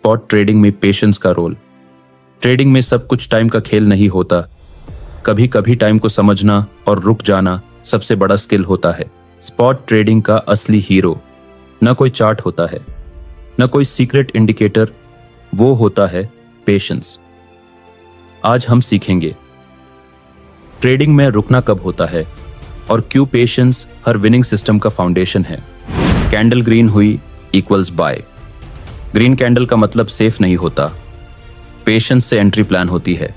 Spot trading में patience का role. Trading में सब कुछ टाइम का खेल नहीं होता। कभी कभी टाइम को समझना और रुक जाना सबसे बड़ा स्किल होता है। स्पॉट ट्रेडिंग का असली हीरो न कोई चार्ट होता है, न कोई सीक्रेट इंडिकेटर, वो होता है पेशेंस। आज हम सीखेंगे ट्रेडिंग में रुकना कब होता है और क्यों पेशेंस हर विनिंग सिस्टम का फाउंडेशन है। कैंडल ग्रीन हुई इक्वल्स बाय। ग्रीन कैंडल का मतलब सेफ नहीं होता, पेशेंस से एंट्री प्लान होती है।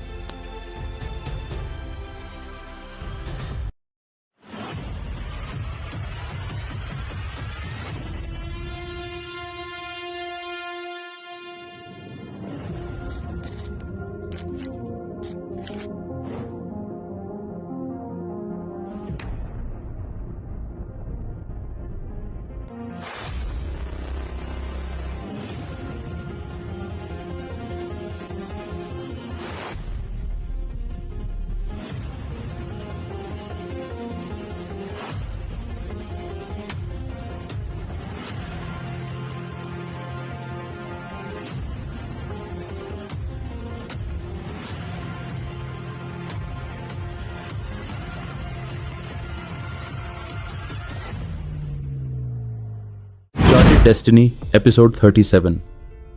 Destiny episode 37।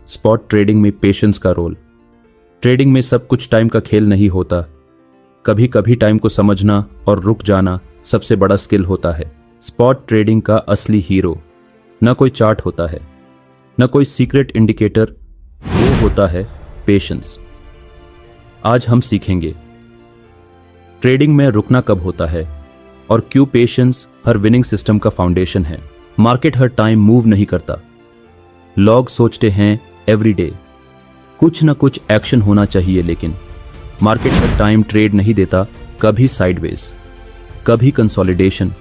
स्पॉट ट्रेडिंग में पेशेंस का रोल। ट्रेडिंग में सब कुछ टाइम का खेल नहीं होता। कभी कभी टाइम को समझना और रुक जाना सबसे बड़ा स्किल होता है। स्पॉट ट्रेडिंग का असली हीरो न कोई चार्ट होता है, न कोई सीक्रेट इंडिकेटर, वो होता है पेशेंस। आज हम सीखेंगे ट्रेडिंग में रुकना कब होता है और क्यों पेशेंस हर विनिंग सिस्टम का फाउंडेशन है। मार्केट हर टाइम मूव नहीं करता। लोग सोचते हैं एवरीडे कुछ न कुछ एक्शन होना चाहिए, लेकिन मार्केट हर टाइम ट्रेड नहीं देता। कभी साइडवेज, कभी कंसोलिडेशन।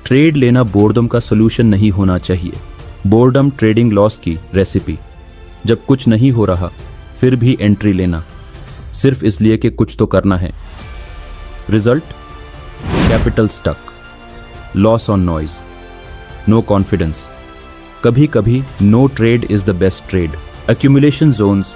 ट्रेड लेना बोर्डम का सोल्यूशन नहीं होना चाहिए। बोर्डम ट्रेडिंग लॉस की रेसिपी। जब कुछ नहीं हो रहा फिर भी एंट्री लेना, सिर्फ इसलिए कि कुछ तो करना है। Result capital stuck, loss on noise, no confidence. कभी कभी no trade is the best trade. Accumulation Jones,